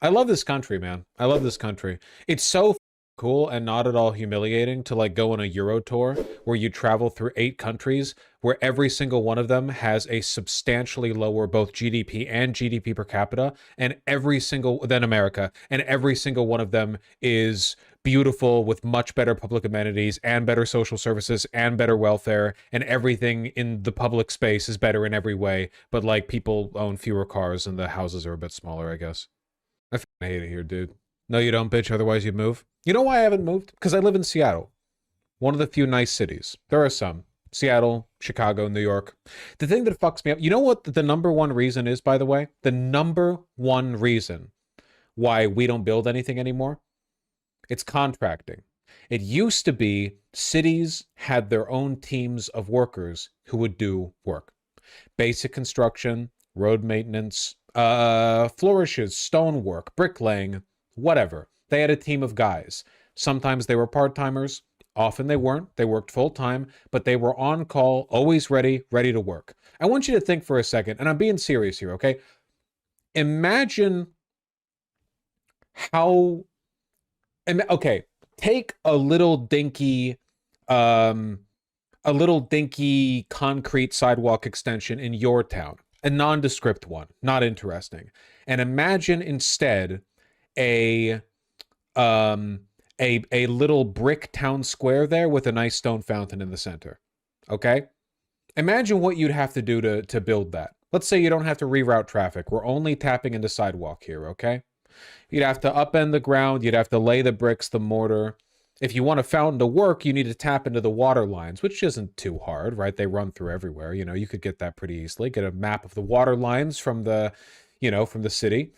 I love this country, man. I love this country. It's so cool and not at all humiliating to like go on a Euro tour where you travel through 8 countries where every single one of them has a substantially lower both GDP and GDP per capita and every single than America, and every single one of them is beautiful with much better public amenities and better social services and better welfare, and everything in the public space is better in every way, but like people own fewer cars and the houses are a bit smaller, I guess. I hate it here, dude. No, you don't, bitch. Otherwise, you'd move. You know why I haven't moved? Because I live in Seattle. One of the few nice cities. There are some. Seattle, Chicago, New York. The thing that fucks me up, you know what the number one reason is, by the way? The number one reason why we don't build anything anymore? It's contracting. It used to be cities had their own teams of workers who would do work. Basic construction, road maintenance, flourishes, stonework, bricklaying, whatever. They had a team of guys. Sometimes they were part-timers. Often they weren't. They worked full-time, but they were on call, always ready to work. I want you to think for a second, and I'm being serious here, okay? Imagine how... Okay, take a little dinky concrete sidewalk extension in your town. A nondescript one, not interesting. And imagine instead a little brick town square there with a nice stone fountain in the center. Okay? Imagine what you'd have to do to build that. Let's say you don't have to reroute traffic. We're only tapping into sidewalk here, okay? You'd have to upend the ground. You'd have to lay the bricks, the mortar. If you want a fountain to work, you need to tap into the water lines, which isn't too hard, right? They run through everywhere. You know, you could get that pretty easily. Get a map of the water lines from the, from the city,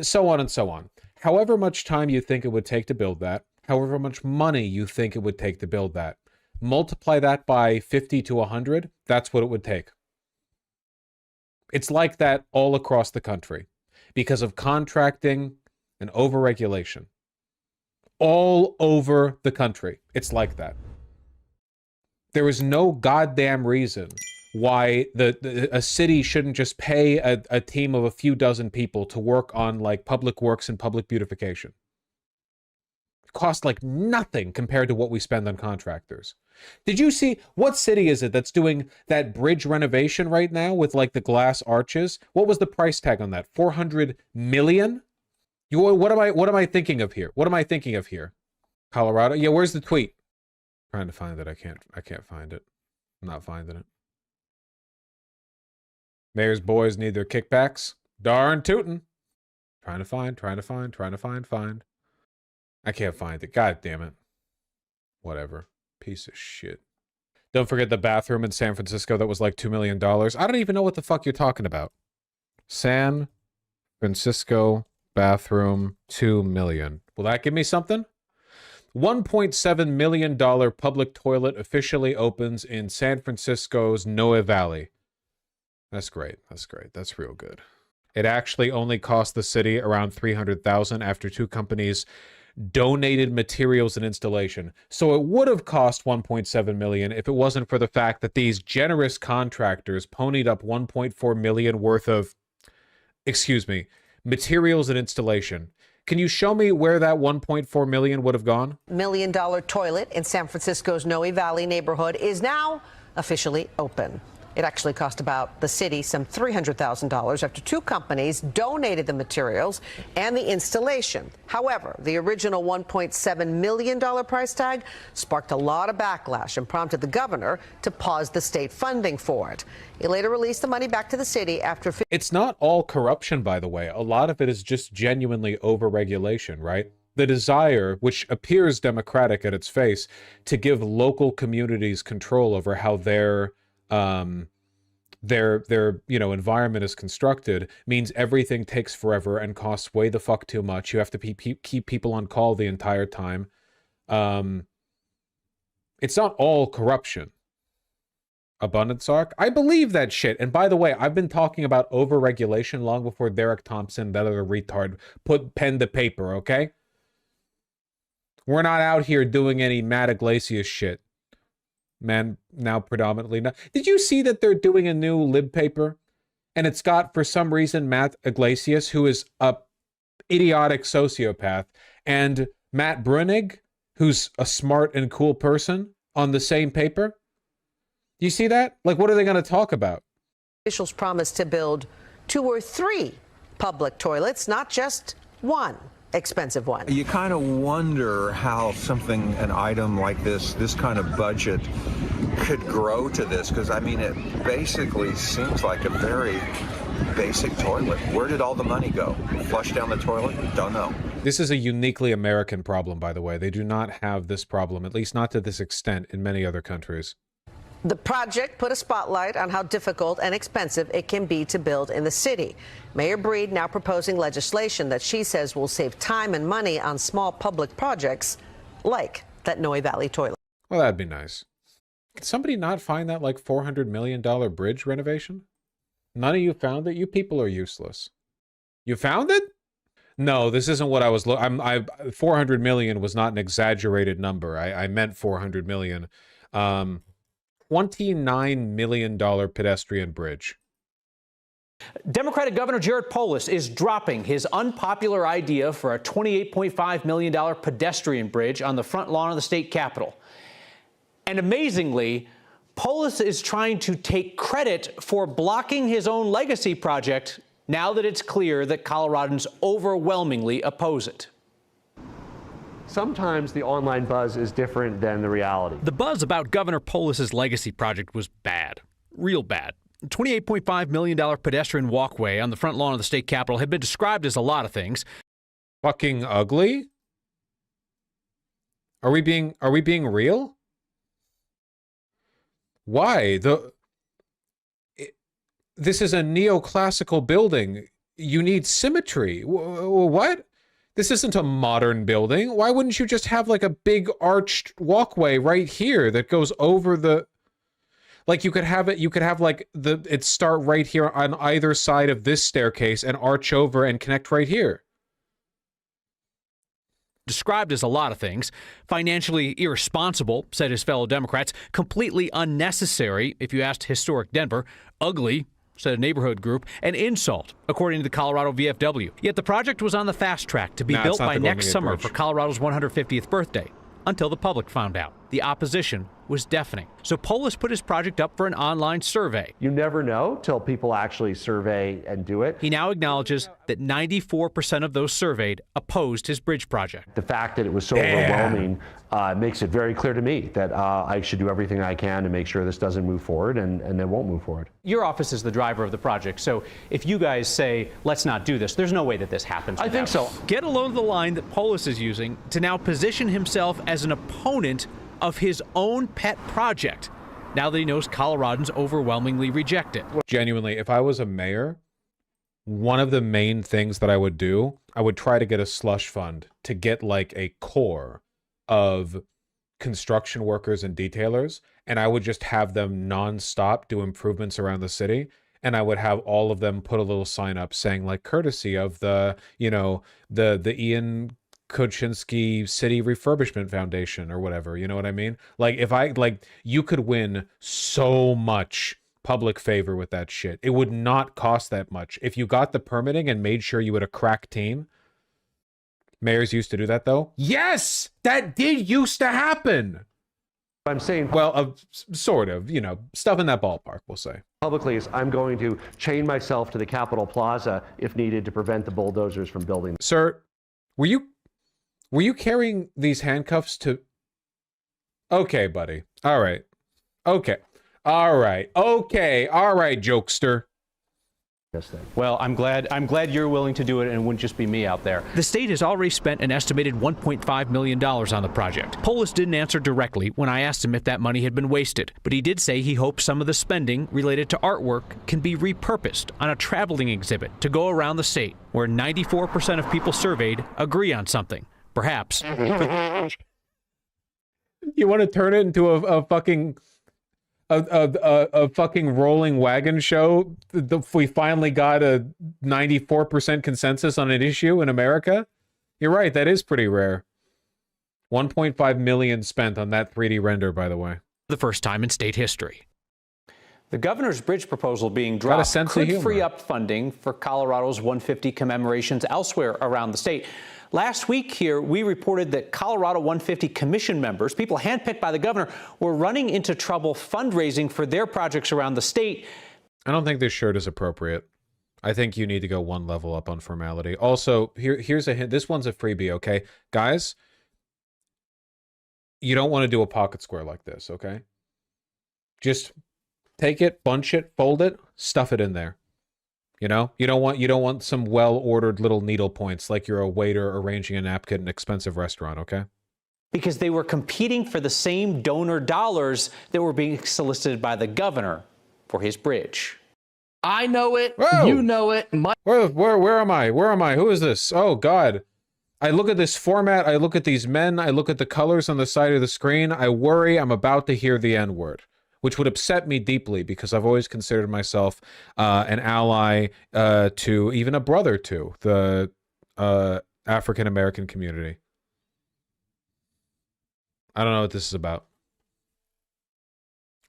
so on and so on. However much time you think it would take to build that, however much money you think it would take to build that, multiply that by 50 to 100, that's what it would take. It's like that all across the country because of contracting and overregulation. All over the country. It's like that. There is no goddamn reason why a city shouldn't just pay a team of a few dozen people to work on like public works and public beautification. It costs like nothing compared to what we spend on contractors. Did you see, what city is it that's doing that bridge renovation right now with like the glass arches? What was the price tag on that? 400 million? What am I thinking of here? What am I thinking of here? Colorado? Yeah, where's the tweet? Trying to find it. I can't find it. I'm not finding it. Mayor's boys need their kickbacks. Darn tootin'. Trying to find. I can't find it. God damn it. Whatever. Piece of shit. Don't forget the bathroom in San Francisco that was like $2 million. I don't even know what the fuck you're talking about. San Francisco bathroom, 2 million. Will that give me something? $1.7 million public toilet officially opens in San Francisco's Noe Valley. That's great. That's great. That's real good. It actually only cost the city around $300,000 after 2 companies donated materials and installation. So it would have cost $1.7 million if it wasn't for the fact that these generous contractors ponied up $1.4 million worth of, materials and installation. Can you show me where that $1.4 million would have gone? $1 million toilet in San Francisco's Noe Valley neighborhood is now officially open. It actually cost about the city some $300,000 after 2 companies donated the materials and the installation. However, the original $1.7 million price tag sparked a lot of backlash and prompted the governor to pause the state funding for it. He later released the money back to the city after... It's not all corruption, by the way. A lot of it is just genuinely overregulation, right? The desire, which appears democratic at its face, to give local communities control over how their environment is constructed means everything takes forever and costs way the fuck too much. You have to keep people on call the entire time. It's not all corruption. Abundance arc? I believe that shit. And by the way, I've been talking about overregulation long before Derek Thompson, that other retard, put pen to paper, okay? We're not out here doing any Matt Iglesias shit. Man, now predominantly not. Did you see that they're doing a new lib paper? And it's got, for some reason, Matt Iglesias, who is a idiotic sociopath, and Matt Bruenig, who's a smart and cool person, on the same paper? You see that? Like, what are they going to talk about? Officials promised to build 2 or 3 public toilets, not just one expensive one. You kind of wonder how an item like this kind of budget could grow to this, because I mean, it basically seems like a very basic toilet. Where did all the money go? Flush down the toilet? Don't know. This is a uniquely American problem, by the way. They do not have this problem, at least not to this extent, in many other countries. The project put a spotlight on how difficult and expensive it can be to build in the city. Mayor Breed now proposing legislation that she says will save time and money on small public projects like that Noe Valley toilet. Well, that'd be nice. Can somebody not find that like $400 million bridge renovation? None of you found it? You people are useless. You found it? No, this isn't what I was looking. 400 million was not an exaggerated number. I meant 400 million. $29 million pedestrian bridge. Democratic Governor Jared Polis is dropping his unpopular idea for a $28.5 million pedestrian bridge on the front lawn of the state capitol. And amazingly, Polis is trying to take credit for blocking his own legacy project now that it's clear that Coloradans overwhelmingly oppose it. Sometimes the online buzz is different than the reality. The buzz about Governor Polis's legacy project was bad, real bad. $28.5 million pedestrian walkway on the front lawn of the state capitol had been described as a lot of things. Fucking ugly? Are we being real? Why? This is a neoclassical building. You need symmetry. What? This isn't a modern building. Why wouldn't you just have like a big arched walkway right here that goes over the... Like you could have like it start right here on either side of this staircase and arch over and connect right here. Described as a lot of things. Financially irresponsible, said his fellow Democrats. Completely unnecessary, if you asked Historic Denver. Ugly, said a neighborhood group. An insult, according to the Colorado VFW. Yet the project was on the fast track to be built by next summer for Colorado's 150th birthday, until the public found out. The opposition was deafening. So Polis put his project up for an online survey. You never know till people actually survey and do it. He now acknowledges that 94% of those surveyed opposed his bridge project. The fact that it was so overwhelming makes it very clear to me that I should do everything I can to make sure this doesn't move forward, and it won't move forward. Your office is the driver of the project, so if you guys say, let's not do this, there's no way that this happens. I think so. Get along the line that Polis is using to now position himself as an opponent of his own pet project, now that he knows Coloradans overwhelmingly reject it. Genuinely, if I was a mayor, one of the main things that I would do, I would try to get a slush fund to get like a core of construction workers and detailers, and I would just have them nonstop do improvements around the city, and I would have all of them put a little sign up saying like courtesy of the, you know, the Ian Kuczynski City Refurbishment Foundation or whatever, you know what I mean? Like if you could win so much public favor with that shit. It would not cost that much. If you got the permitting and made sure you had a crack team. Mayors used to do that though. Yes, that did used to happen. I'm saying, well, sort of, you know, stuff in that ballpark, we'll say. Publicly is I'm going to chain myself to the Capitol Plaza if needed to prevent the bulldozers from building. Sir, were you carrying these handcuffs to... Okay, buddy. All right. Okay. All right. Okay. All right, jokester. Well, I'm glad you're willing to do it, and it wouldn't just be me out there. The state has already spent an estimated $1.5 million on the project. Polis didn't answer directly when I asked him if that money had been wasted, but he did say he hopes some of the spending related to artwork can be repurposed on a traveling exhibit to go around the state, where 94% of people surveyed agree on something. Perhaps. You want to turn it into a fucking... A fucking rolling wagon show? We finally got a 94% consensus on an issue in America? You're right, that is pretty rare. 1.5 million spent on that 3D render, by the way. The first time in state history. The governor's bridge proposal being dropped could humor. free up funding for Colorado's 150 commemorations elsewhere around the state. Last week here, we reported that Colorado 150 Commission members, people handpicked by the governor, were running into trouble fundraising for their projects around the state. I don't think this shirt is appropriate. I think you need to go one level up on formality. Also, here's a hint. This one's a freebie, okay? Guys, you don't want to do a pocket square like this, okay? Just take it, bunch it, fold it, stuff it in there. You know, you don't want some well-ordered little needle points like you're a waiter arranging a napkin in an expensive restaurant, okay? Because they were competing for the same donor dollars that were being solicited by the governor for his bridge. I know it. Whoa. You know it. Where am I? Where am I? Who is this? Oh, God. I look at this format. I look at these men. I look at the colors on the side of the screen. I worry I'm about to hear the N-word, which would upset me deeply because I've always considered myself an ally to, even a brother to, the African-American community. I don't know what this is about.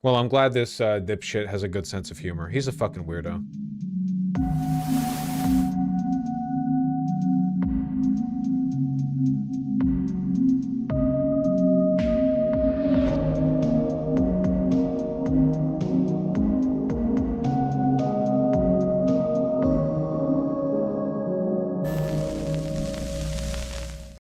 Well, I'm glad this dipshit has a good sense of humor. He's a fucking weirdo.